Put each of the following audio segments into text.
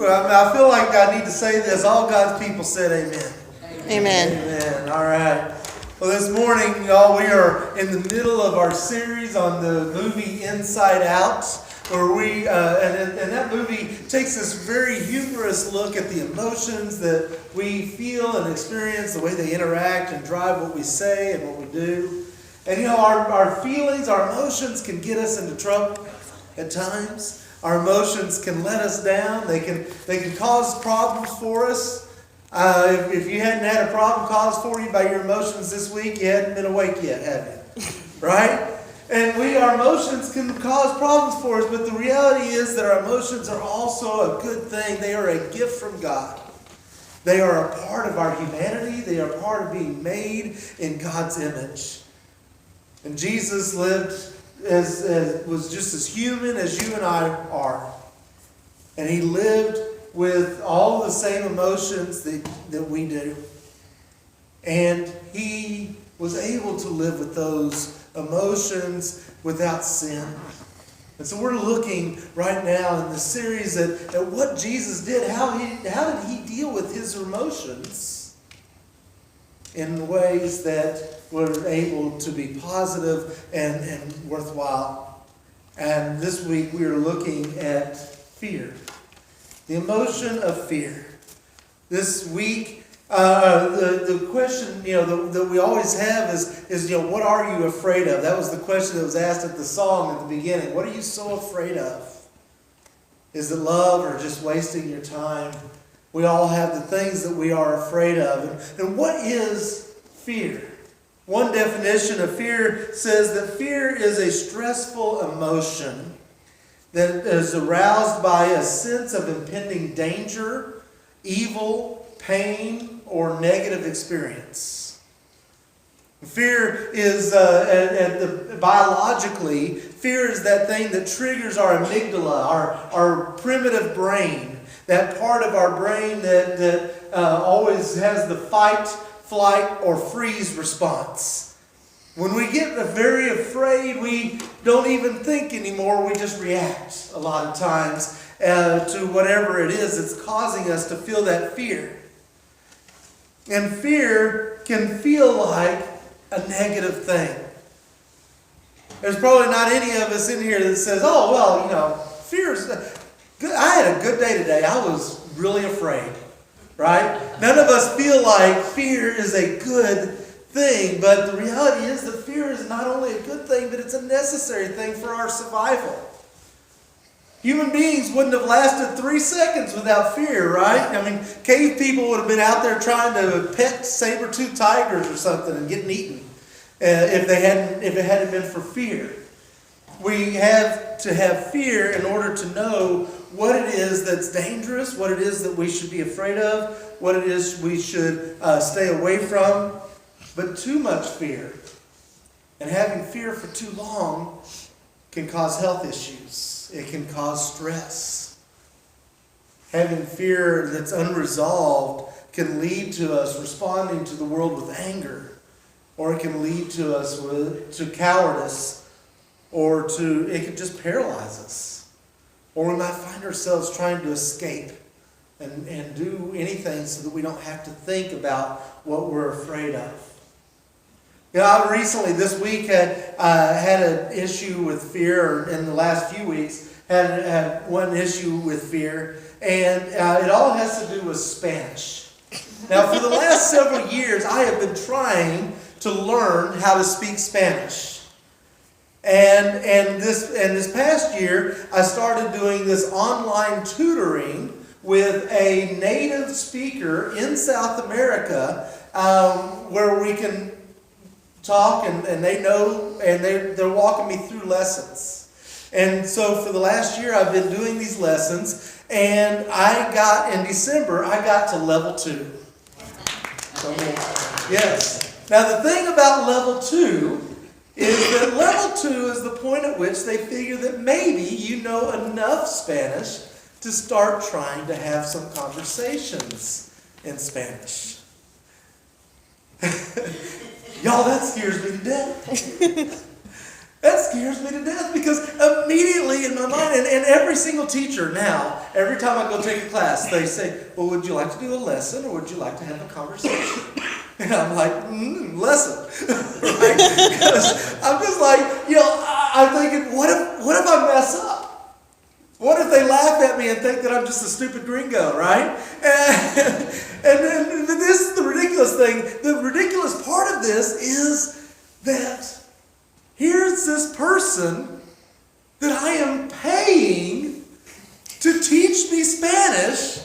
I feel like I need to say this. All God's people said amen. Amen. Amen. All right. Well, this morning, y'all, we are in the middle of our series on the movie Inside Out, where we, and that movie takes this very humorous look at the emotions that we feel and experience, the way they interact and drive what we say and what we do. And you know, our feelings, our emotions can get us into trouble at times. Our emotions can let us down. They can cause problems for us. If you hadn't had a problem caused for you by your emotions this week, you hadn't been awake yet, have you? Right? And our emotions can cause problems for us, but the reality is that our emotions are also a good thing. They are a gift from God. They are a part of our humanity. They are part of being made in God's image. And Jesus lived was just as human as you and I are. And he lived with all the same emotions that we do. And he was able to live with those emotions without sin. And so we're looking right now in the series at what Jesus did. How did he deal with his emotions in ways that were able to be positive and worthwhile. And this week we are looking at fear. The emotion of fear. This week, the question that we always have is what are you afraid of? That was the question that was asked at the song at the beginning. What are you so afraid of? Is it love or just wasting your time? We all have the things that we are afraid of. And what is fear? One definition of fear says that fear is a stressful emotion that is aroused by a sense of impending danger, evil, pain, or negative experience. Fear is, biologically, fear is that thing that triggers our amygdala, our primitive brain, that part of our brain that always has the fight, flight, or freeze response. When we get very afraid, we don't even think anymore. We just react a lot of times to whatever it is that's causing us to feel that fear. And fear can feel like a negative thing. There's probably not any of us in here that says, oh, well, fear is good. I had a good day today. I was really afraid. Right? None of us feel like fear is a good thing, but the reality is that fear is not only a good thing, but it's a necessary thing for our survival. Human beings wouldn't have lasted 3 seconds without fear, right? I mean, cave people would have been out there trying to pet saber-toothed tigers or something and getting eaten if it hadn't been for fear. We have to have fear in order to know what it is that's dangerous, what it is that we should be afraid of, what it is we should stay away from. But too much fear and having fear for too long can cause health issues. It can cause stress. Having fear that's unresolved can lead to us responding to the world with anger, or it can lead to us to cowardice, or it can just paralyze us. Or we might find ourselves trying to escape and do anything so that we don't have to think about what we're afraid of. I recently, this week, had an issue with fear, or in the last few weeks, had one issue with fear, and it all has to do with Spanish. Now, for the last several years, I have been trying to learn how to speak Spanish. And this past year, I started doing this online tutoring with a native speaker in South America, where we can talk and they know, and they're walking me through lessons. And so for the last year, I've been doing these lessons, and in December, I got to level 2. So, yes. Now, the thing about level 2 is that level 2 is the point at which they figure that maybe you know enough Spanish to start trying to have some conversations in Spanish. Y'all, that scares me to death. That scares me to death because immediately in my mind, and every single teacher now, every time I go take a class, they say, well, would you like to do a lesson or would you like to have a conversation? And I'm like, lesson. Right? Because I'm just like, I'm thinking, what if I mess up? What if they laugh at me and think that I'm just a stupid gringo, right? And this is the ridiculous thing. The ridiculous part of this is that here's this person that I am paying to teach me Spanish,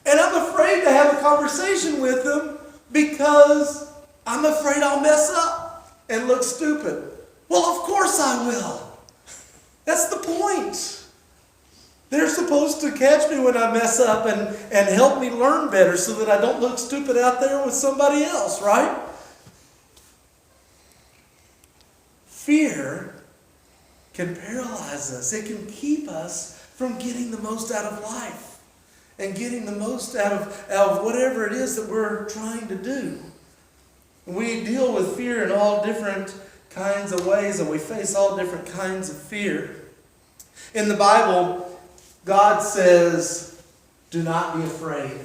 and I'm afraid to have a conversation with them because I'm afraid I'll mess up and look stupid. Well, of course I will. That's the point. They're supposed to catch me when I mess up and help me learn better so that I don't look stupid out there with somebody else, right? Fear can paralyze us. It can keep us from getting the most out of life and getting the most out of whatever it is that we're trying to do. We deal with fear in all different kinds of ways, and we face all different kinds of fear. In the Bible, God says, do not be afraid.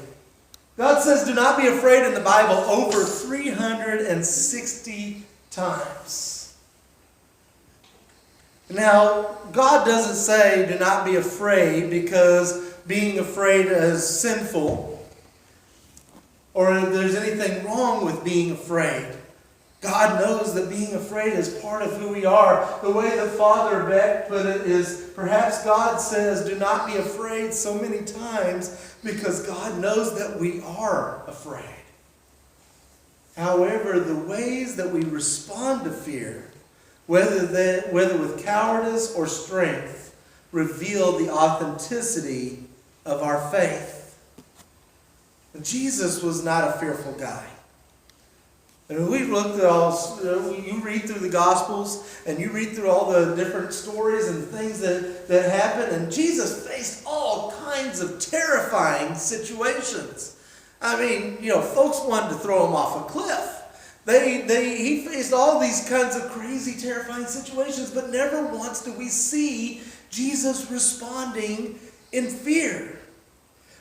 God says, do not be afraid in the Bible over 360 times. Now, God doesn't say do not be afraid because being afraid is sinful or there's anything wrong with being afraid. God knows that being afraid is part of who we are. The way that Father Beck put it is perhaps God says do not be afraid so many times because God knows that we are afraid. However, the ways that we respond to fear, whether with cowardice or strength, reveal the authenticity of our faith. Jesus was not a fearful guy. And we looked at you read through the Gospels and you read through all the different stories and things that happened, and Jesus faced all kinds of terrifying situations. I mean, folks wanted to throw him off a cliff. He faced all these kinds of crazy, terrifying situations, but never once do we see Jesus responding in fear.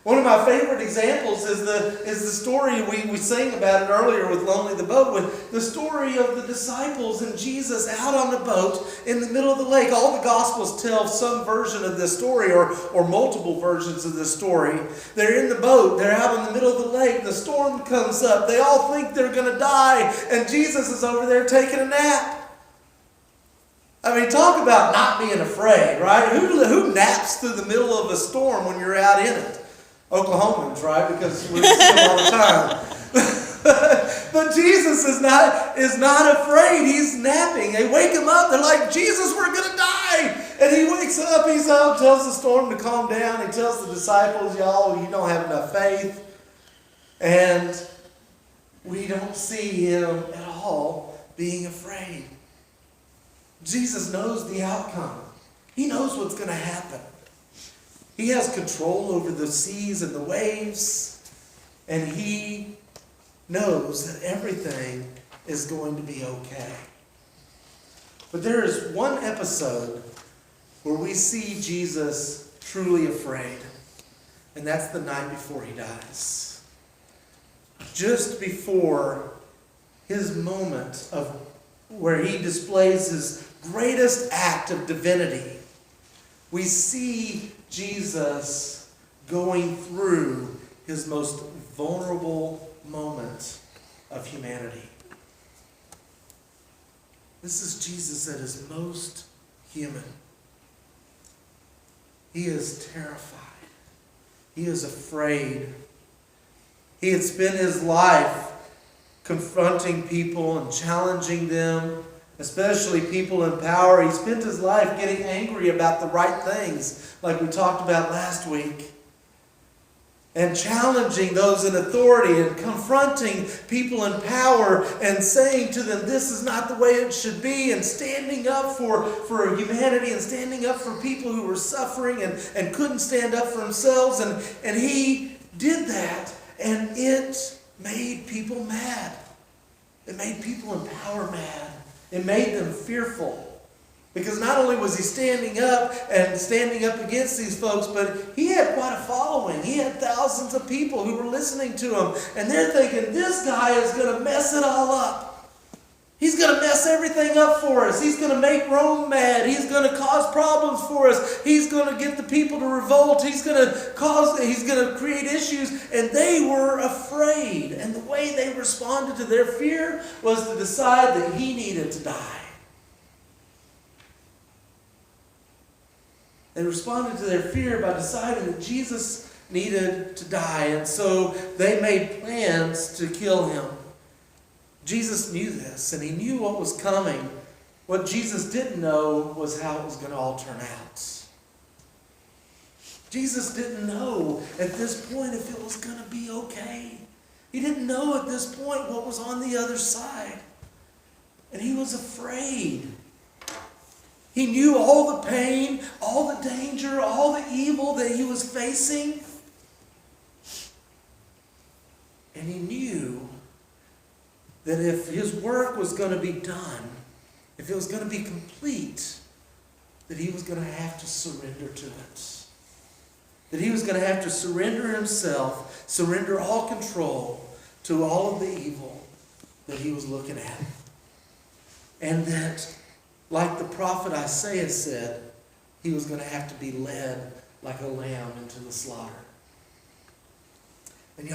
One of my favorite examples is the story we sang about it earlier with Lonely the Boat, with the story of the disciples and Jesus out on the boat in the middle of the lake. All the Gospels tell some version of this story or multiple versions of this story. They're in the boat. They're out in the middle of the lake. The storm comes up. They all think they're going to die, and Jesus is over there taking a nap. I mean, talk about not being afraid, right? Who naps through the middle of a storm when you're out in it? Oklahomans, right? Because we see them all the time. But Jesus is not afraid. He's napping. They wake him up. They're like, Jesus, we're going to die. And he wakes up. He's up, tells the storm to calm down. He tells the disciples, y'all, you don't have enough faith. And we don't see him at all being afraid. Jesus knows the outcome. He knows what's going to happen. He has control over the seas and the waves, and he knows that everything is going to be okay. But there is one episode where we see Jesus truly afraid, and that's the night before he dies. Just before his moment of where he displays his greatest act of divinity, we see Jesus going through his most vulnerable moment of humanity. This is Jesus at his most human. He is terrified. He is afraid. He had spent his life confronting people and challenging them, especially people in power. He spent his life getting angry about the right things, like we talked about last week, and challenging those in authority and confronting people in power and saying to them, this is not the way it should be, and standing up for humanity and standing up for people who were suffering and couldn't stand up for themselves. And he did that, and it made people mad. It made people in power mad. It made them fearful. Because not only was he standing up against these folks, but he had quite a following. He had thousands of people who were listening to him. And they're thinking, this guy is going to mess it all up. He's going to mess everything up for us. He's going to make Rome mad. He's going to cause problems for us. He's going to get the people to revolt. He's going to create issues. And they were afraid. And the way they responded to their fear was to decide that he needed to die. They responded to their fear by deciding that Jesus needed to die. And so they made plans to kill him. Jesus knew this, and he knew what was coming. What Jesus didn't know was how it was going to all turn out. Jesus didn't know at this point if it was going to be okay. He didn't know at this point what was on the other side. And he was afraid. He knew all the pain, all the danger, all the evil that he was facing. And he knew that if his work was going to be done, if it was going to be complete, that he was going to have to surrender to it. That he was going to have to surrender himself, surrender all control to all of the evil that he was looking at. And that, like the prophet Isaiah said, he was going to have to be led like a lamb into the slaughter. And y'all,